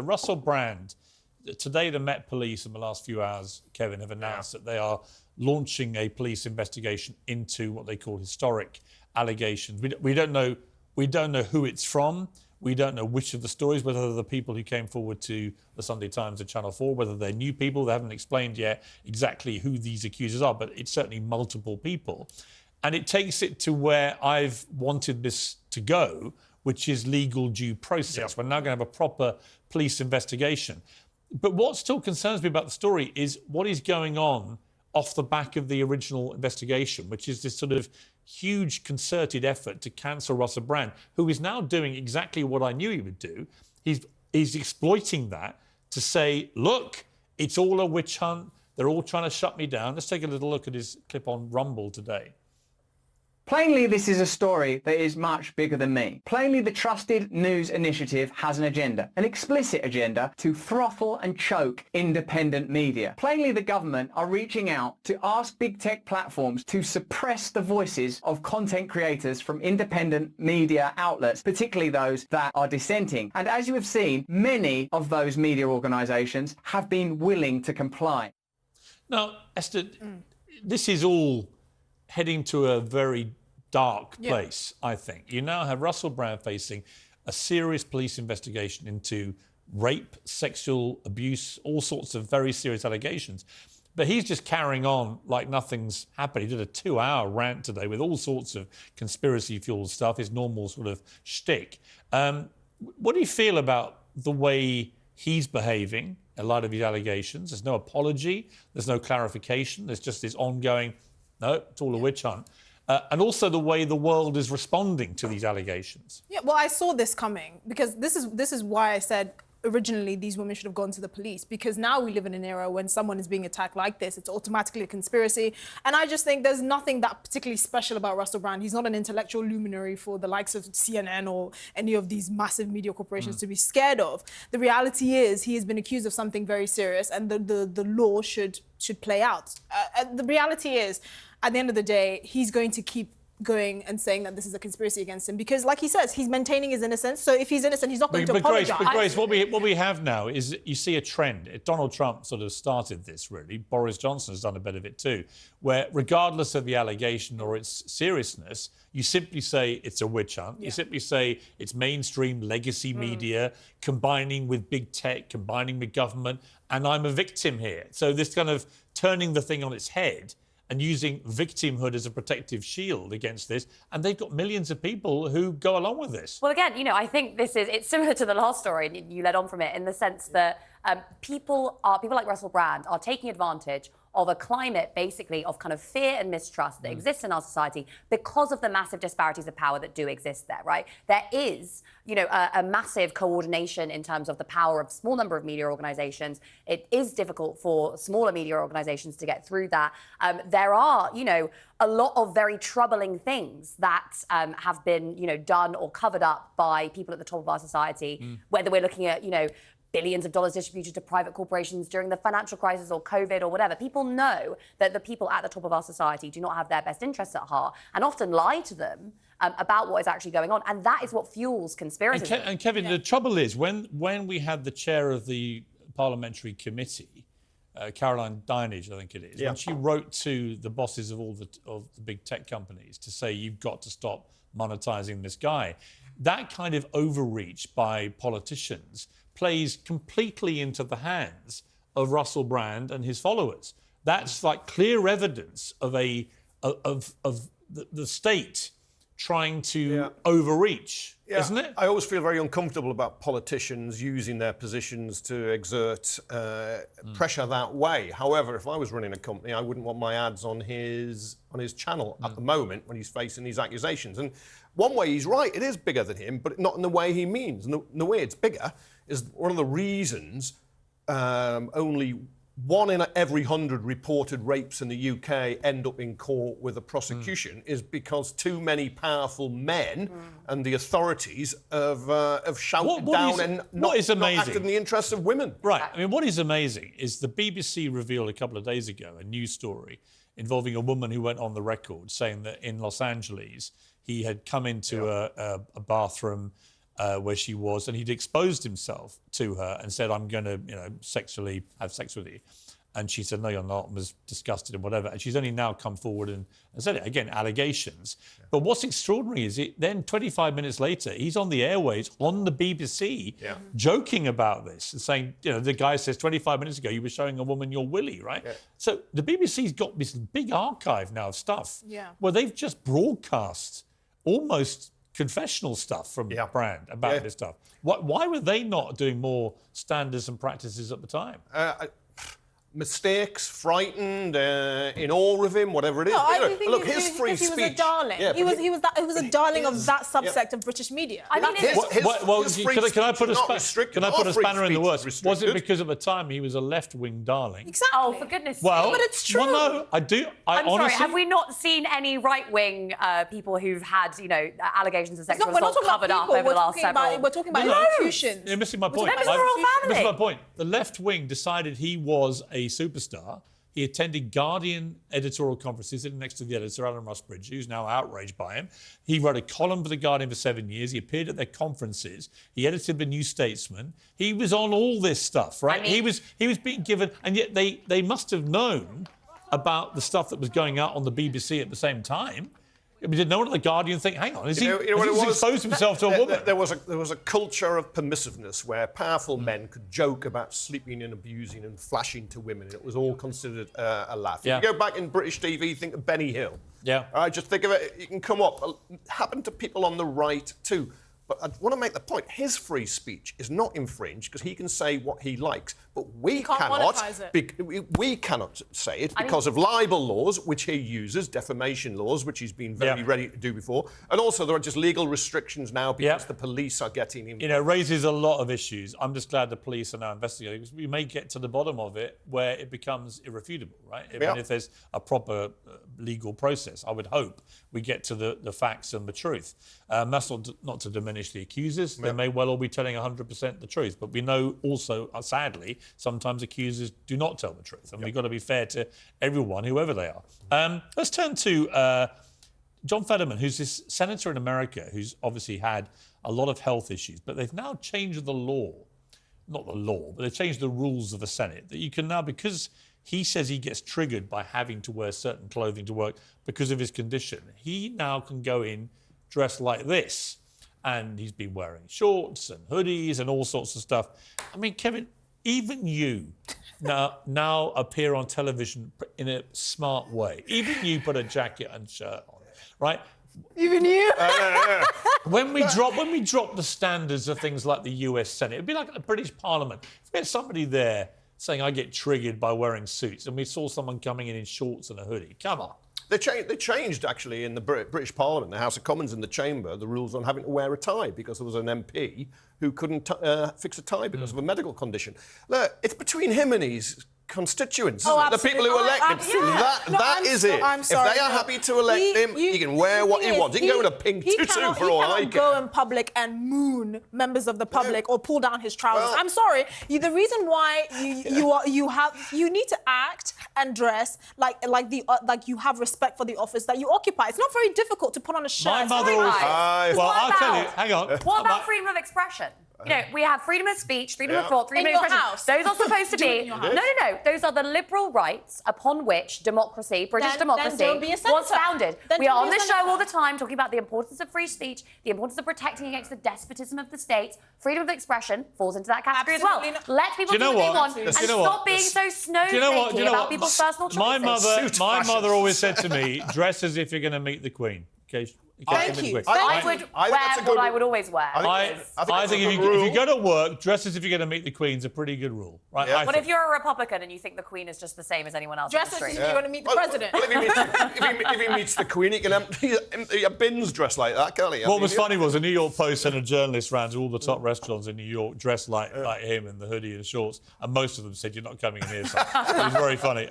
Russell Brand, today the Met Police in the last few hours, Kevin, have announced that they are launching a police investigation into what they call historic allegations. We don't know who it's from. We don't know which of the stories, whether they're the people who came forward to the Sunday Times and Channel 4, whether they're new people. They haven't explained yet exactly who these accusers are, but it's certainly multiple people. And it takes it to where I've wanted this to go, which is legal due process. We're now going to have a proper police investigation. But what still concerns me about the story is what is going on off the back of the original investigation, which is this sort of huge concerted effort to cancel Russell Brand, who is now doing exactly what I knew he would do. He's exploiting that to say, look, it's all a witch hunt. They're all trying to shut me down. Let's take a little look at his clip on Rumble today. Plainly, this is a story that is much bigger than me. Plainly, the Trusted News Initiative has an agenda, an explicit agenda to throttle and choke independent media. Plainly, the government are reaching out to ask big tech platforms to suppress the voices of content creators from independent media outlets, particularly those that are dissenting. And as you have seen, many of those media organisations have been willing to comply. Now, Esther, this is all heading to a very dark place, I think. You now have Russell Brand facing a serious police investigation into rape, sexual abuse, all sorts of very serious allegations. But he's just carrying on like nothing's happened. He did a 2-hour rant today with all sorts of conspiracy-fueled stuff, his normal sort of shtick. What do you feel about the way he's behaving in light of his allegations? There's no apology, there's no clarification, there's just this ongoing, no, it's all a witch hunt. And also the way the world is responding to these allegations. Yeah, well, I saw this coming because this is why I said originally these women should have gone to the police, because now we live in an era when someone is being attacked like this, it's automatically a conspiracy. And I just think there's nothing that particularly special about Russell Brand. He's not an intellectual luminary for the likes of CNN or any of these massive media corporations to be scared of. The reality is he has been accused of something very serious, and the law should play out. The reality is, at the end of the day, he's going to keep going and saying that this is a conspiracy against him because, like he says, he's maintaining his innocence. So if he's innocent, he's not going to apologise. But Grace, what we have now is you see a trend. Donald Trump sort of started this, really. Boris Johnson has done a bit of it too, where regardless of the allegation or its seriousness, you simply say it's a witch hunt. You simply say it's mainstream legacy media combining with big tech, combining with government, and I'm a victim here. So this kind of turning the thing on its head and using victimhood as a protective shield against this. And they've got millions of people who go along with this. Well, again, you know, I think it's similar to the last story, and you led on from it, in the sense that people like Russell Brand are taking advantage of a climate, basically, of kind of fear and mistrust that exists in our society because of the massive disparities of power that do exist there, right? There is, you know, a massive coordination in terms of the power of a small number of media organisations. It is difficult for smaller media organisations to get through that. There are, you know, a lot of very troubling things that have been, you know, done or covered up by people at the top of our society, whether we're looking at, you know, billions of dollars distributed to private corporations during the financial crisis or COVID or whatever. People know that the people at the top of our society do not have their best interests at heart and often lie to them about what is actually going on. And that is what fuels conspiracies. And Kevin, the trouble is, when we had the chair of the parliamentary committee, Caroline Dinenage, I think it is, when she wrote to the bosses of all the big tech companies to say, you've got to stop monetising this guy, that kind of overreach by politicians plays completely into the hands of Russell Brand and his followers. That's like clear evidence of the state trying to overreach, isn't it? I always feel very uncomfortable about politicians using their positions to exert pressure that way. However, if I was running a company, I wouldn't want my ads on his channel at the moment when he's facing these accusations. And one way he's right, it is bigger than him, but not in the way he means. And the way it's bigger is one of the reasons only 1 in every 100 reported rapes in the UK end up in court with a prosecution is because too many powerful men and the authorities have shouted down and not acted in the interests of women. Right. I mean, what is amazing is the BBC revealed a couple of days ago a news story involving a woman who went on the record saying that in Los Angeles he had come into a bathroom where she was, and he'd exposed himself to her and said, I'm going to, sexually have sex with you. And she said, no, you're not, and was disgusted and whatever. And she's only now come forward and said it. Again, allegations. Yeah. But what's extraordinary is then 25 minutes later, he's on the airways on the BBC joking about this and saying, the guy says 25 minutes ago you were showing a woman your willy, right? Yeah. So the BBC's got this big archive now of stuff where they've just broadcast almost confessional stuff from Brand about this stuff. Why were they not doing more standards and practices at the time? Mistakes, frightened, in awe of him, whatever it is. Look, his free speech. He was a darling. Yeah, he was a darling of that subsect of British media. Can I put a spanner in the works? Was it because at the time he was a left-wing darling? Exactly. Oh, for goodness sake. Well, but it's true. Well, no, I do. I'm honestly, sorry. Have we not seen any right-wing people who've had, allegations of sexual assault covered up over the last several? We're talking about institutions. You're missing my point. Missing my point. The left wing decided he was a superstar. He attended Guardian editorial conferences, sitting next to the editor, Alan Rusbridge, who's now outraged by him. He wrote a column for the Guardian for 7 years. He appeared at their conferences. He edited The New Statesman. He was on all this stuff, right? He was being given, and yet they must have known about the stuff that was going out on the BBC at the same time. I mean, did no one at the Guardian think, hang on, he's exposed himself to a woman? There was a culture of permissiveness where powerful men could joke about sleeping and abusing and flashing to women. It was all considered a laugh. If you go back in British TV, think of Benny Hill. Yeah. All right, just think of it. It can come up. It happened to people on the right too. But I want to make the point, his free speech is not infringed because he can say what he likes. But we cannot say it because of libel laws, which he uses, defamation laws, which he's been very ready to do before. And also there are just legal restrictions now because the police are getting involved. It raises a lot of issues. I'm just glad the police are now investigating because we may get to the bottom of it where it becomes irrefutable, right? Even if there's a proper legal process, I would hope we get to the facts and the truth. That's not to diminish the accusers. They may well all be telling 100% the truth, but we know also, sadly, sometimes accusers do not tell the truth, and we've got to be fair to everyone, whoever they are. Let's turn to John Fetterman, who's this senator in America who's obviously had a lot of health issues, but they've now changed the law. Not the law, but they've changed the rules of the Senate, that you can now, because he says he gets triggered by having to wear certain clothing to work because of his condition, he now can go in dressed like this. And he's been wearing shorts and hoodies and all sorts of stuff. I mean, Kevin, even you now appear on television in a smart way. Even you put a jacket and shirt on, right? Even you? When we drop the standards of things like the US Senate, it'd be like the British Parliament. If we had somebody there saying, I get triggered by wearing suits, and we saw someone coming in shorts and a hoodie, come on. They changed, actually, in the British Parliament, the House of Commons in the Chamber, the rules on having to wear a tie because there was an MP who couldn't fix a tie because of a medical condition. Look, it's between him and his constituents, the people who elect him. That is it. I'm sorry, if they are happy to elect him, he can wear what he wants. He can go in a pink tutu for all I care. He cannot go in public and moon members of the public or pull down his trousers. Well, I'm sorry. The reason why you need to act and dress like you have respect for the office that you occupy. It's not very difficult to put on a shirt. My mother always... I'll tell you. Hang on. What about freedom of expression? We have freedom of speech, freedom of thought, freedom of expression. House. Those are supposed to be... No. Those are the liberal rights upon which democracy, British democracy, was founded. We are on this show all the time talking about the importance of free speech, the importance of protecting against the despotism of the state. Freedom of expression falls into that category as well. Let people do what they want and stop being so snowflakey about people's personal choices. My mother always said to me, dress as if you're going to meet the Queen. Okay. Thank you. I would wear what I would always wear. I think if you go to work, dress as if you're going to meet the Queen is a pretty good rule, right? Yeah. But if you're a Republican and you think the Queen is just the same as anyone else, dress as if you're going to meet the president. Well, if he meets the Queen, he can empty a bins dressed like that, can't he? What was funny was the New York Post sent a journalist round to all the top restaurants in New York dressed like him in the hoodie and shorts, and most of them said, "You're not coming in here." So it was very funny.